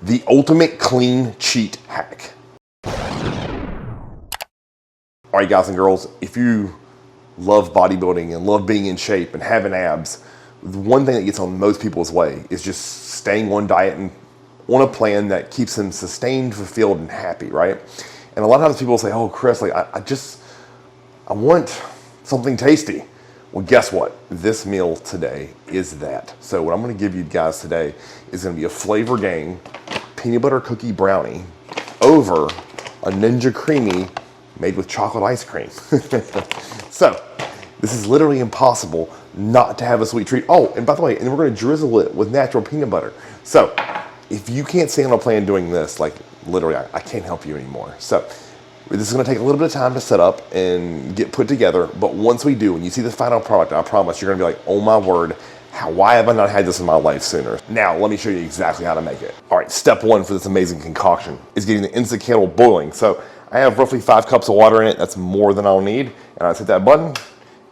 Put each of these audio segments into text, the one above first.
the ultimate clean cheat hack. All right, guys and girls, if you love bodybuilding and love being in shape and having abs, the one thing that gets on most people's way is just staying on diet and on a plan that keeps them sustained, fulfilled, and happy, right? And a lot of times people say, oh, Chris, like I want something tasty. Well, guess what? This meal today is that. So what I'm gonna give you guys today is gonna be a Flavor Gang peanut butter cookie brownie over a Ninja Creami made with chocolate ice cream. So this is literally impossible not to have a sweet treat. Oh, and by the way, and we're gonna drizzle it with natural peanut butter. So if you can't stay on a plan doing this, like literally, I can't help you anymore. So this is gonna take a little bit of time to set up and get put together, but once we do, and you see the final product, I promise you're gonna be like, oh my word, why have I not had this in my life sooner? Now, let me show you exactly how to make it. All right, step one for this amazing concoction is getting the instant kettle boiling. So I have roughly 5 cups of water in it. That's more than I'll need. And I just hit that button, and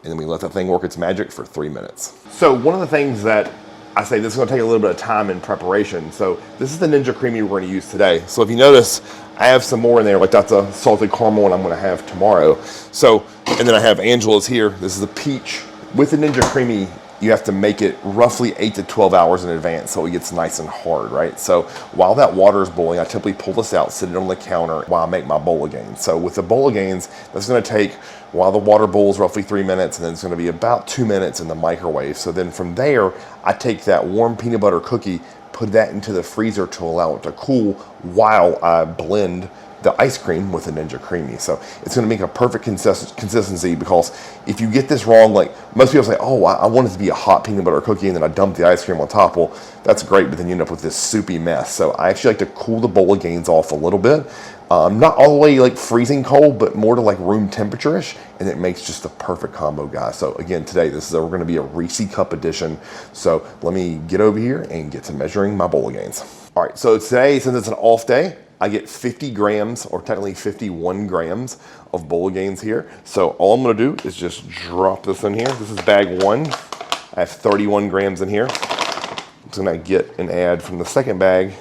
then we let that thing work its magic for 3 minutes. So one of the things that I say, this is gonna take a little bit of time in preparation. So this is the Ninja Creami we're gonna use today. So if you notice, I have some more in there, like that's a salted caramel one I'm gonna have tomorrow. So, and then I have Angela's here. This is a peach. With the Ninja Creami, you have to make it roughly 8 to 12 hours in advance so it gets nice and hard, right? So while that water is boiling, I typically pull this out, sit it on the counter while I make my bowl of Gainz. So with the bowl of Gainz, that's gonna take, while the water boils, roughly 3 minutes, and then it's gonna be about 2 minutes in the microwave. So then from there, I take that warm peanut butter cookie, put that into the freezer to allow it to cool while I blend the ice cream with the Ninja Creami. So it's gonna make a perfect consistency, because if you get this wrong, like most people say, oh, I want it to be a hot peanut butter cookie and then I dump the ice cream on top. Well, that's great, but then you end up with this soupy mess. So I actually like to cool the bowl of Gainz off a little bit. Not all the way like freezing cold, but more to like room temperature-ish, and it makes just the perfect combo, guys. So again, today, we're gonna be a Reese cup edition. So let me get over here and get to measuring my bowl of Gainz. All right, so today, since it's an off day, I get 50 grams, or technically 51 grams of bowl of Gainz here. So all I'm gonna do is just drop this in here. This is bag 1. I have 31 grams in here. I'm just gonna get and add from the second bag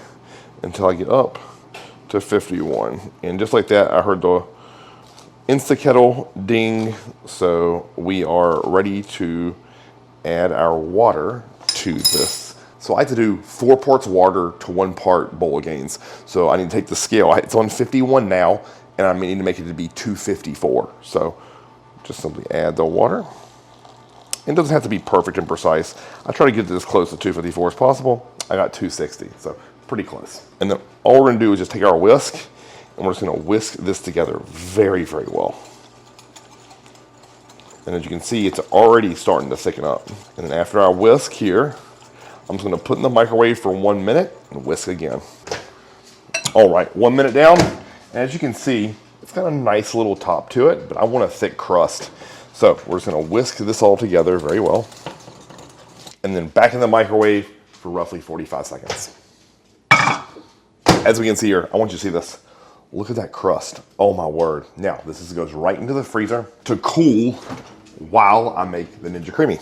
until I get up to 51. And just like that, I heard the Insta-Kettle ding. So we are ready to add our water to this. So I had to do 4 parts water to 1 part bowl of Gainz. So I need to take the scale. It's on 51 now, and I need to make it to be 254. So just simply add the water. It doesn't have to be perfect and precise. I try to get this close to 254 as possible. I got 260, so pretty close. And then all we're gonna do is just take our whisk, and we're just gonna whisk this together very, very well. And as you can see, it's already starting to thicken up. And then after our whisk here, I'm just gonna put in the microwave for 1 minute and whisk again. All right, 1 minute down. And as you can see, it's got a nice little top to it, but I want a thick crust. So we're just gonna whisk this all together very well. And then back in the microwave for roughly 45 seconds. As we can see here, I want you to see this. Look at that crust, oh my word. Now, this goes right into the freezer to cool while I make the Ninja Creami.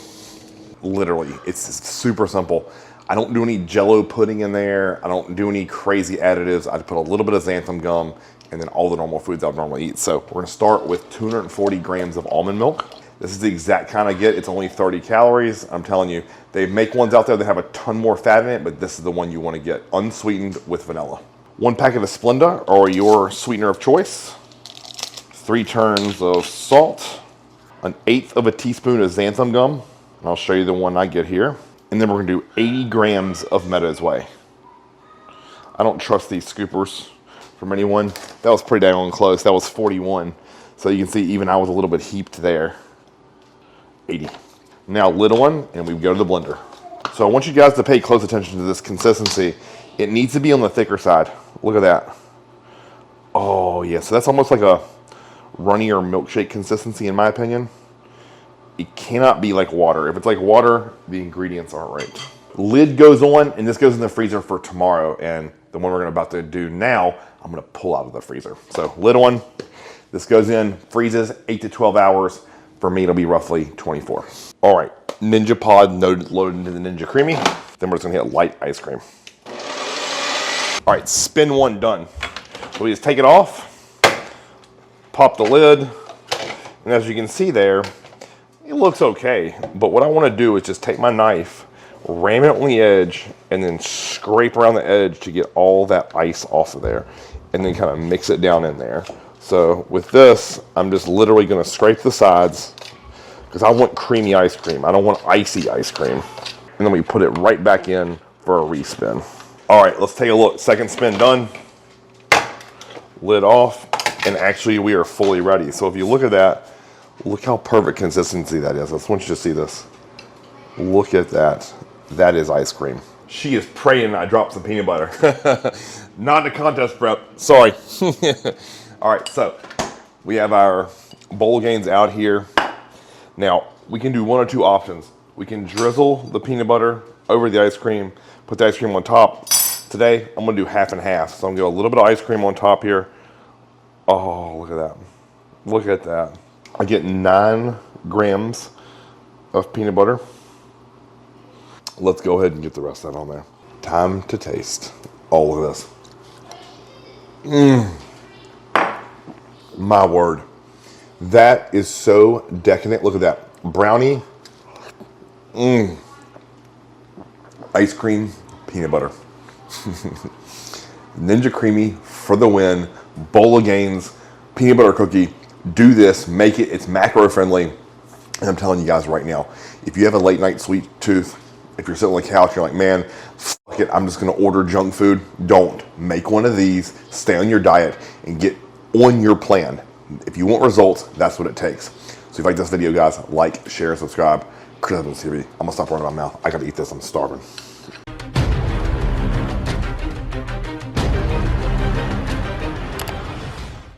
Literally, it's super simple. I don't do any Jello pudding in there. I don't do any crazy additives. I put a little bit of xanthan gum and then all the normal foods I would normally eat. So we're gonna start with 240 grams of almond milk. This is the exact kind I get. It's only 30 calories. I'm telling you, they make ones out there that have a ton more fat in it, but this is the one you wanna get, unsweetened with vanilla. 1 packet of Splenda, or your sweetener of choice. 3 turns of salt. 1/8 of a teaspoon of xanthan gum. And I'll show you the one I get here. And then we're gonna do 80 grams of Meadow's Whey. I don't trust these scoopers from anyone. That was pretty dang close. That was 41. So you can see even I was a little bit heaped there. 80. Now lid one, and we go to the blender. So I want you guys to pay close attention to this consistency. It needs to be on the thicker side. Look at that. Oh yeah, so that's almost like a runnier milkshake consistency in my opinion. It cannot be like water. If it's like water, the ingredients aren't right. Lid goes on, and this goes in the freezer for tomorrow. And the one we're about to do now, I'm gonna pull out of the freezer. So lid on, this goes in, freezes 8 to 12 hours. For me, it'll be roughly 24. All right, Ninja Pod loaded into the Ninja Creami. Then we're just gonna hit light ice cream. All right, spin one done. So we just take it off, pop the lid, and as you can see there, it looks okay. But what I want to do is just take my knife, ram it on the edge, and then scrape around the edge to get all that ice off of there, and then kind of mix it down in there. So with this, I'm just literally going to scrape the sides because I want creamy ice cream. I don't want icy ice cream. And then we put it right back in for a respin. All right, let's take a look. Second spin done. Lid off, and actually we are fully ready. So if you look at that, look how perfect consistency that is. I just want you to see this. Look at that. That is ice cream. She is praying I dropped some peanut butter. Not the contest prep, sorry. All right, so we have our bowl Gainz out here. Now, we can do one or two options. We can drizzle the peanut butter over the ice cream, put the ice cream on top. Today, I'm gonna do half and half. So I'm gonna get a little bit of ice cream on top here. Oh, look at that. Look at that. I get 9 grams of peanut butter. Let's go ahead and get the rest of that on there. Time to taste. Oh, look at this. My word. That is so decadent. Look at that. Brownie. Ice cream, peanut butter. Ninja Creami for the win. Bowl of Gainz, peanut butter cookie. Do this, make it. It's macro friendly. And I'm telling you guys right now, if you have a late night sweet tooth, if you're sitting on the couch, you're like, man, fuck it, I'm just gonna order junk food. Don't. Make one of these, stay on your diet, and get on your plan. If you want results, that's what it takes. So if you like this video, guys, like, share, subscribe. Chris Evans TV. I'm gonna stop running my mouth. I gotta eat this, I'm starving.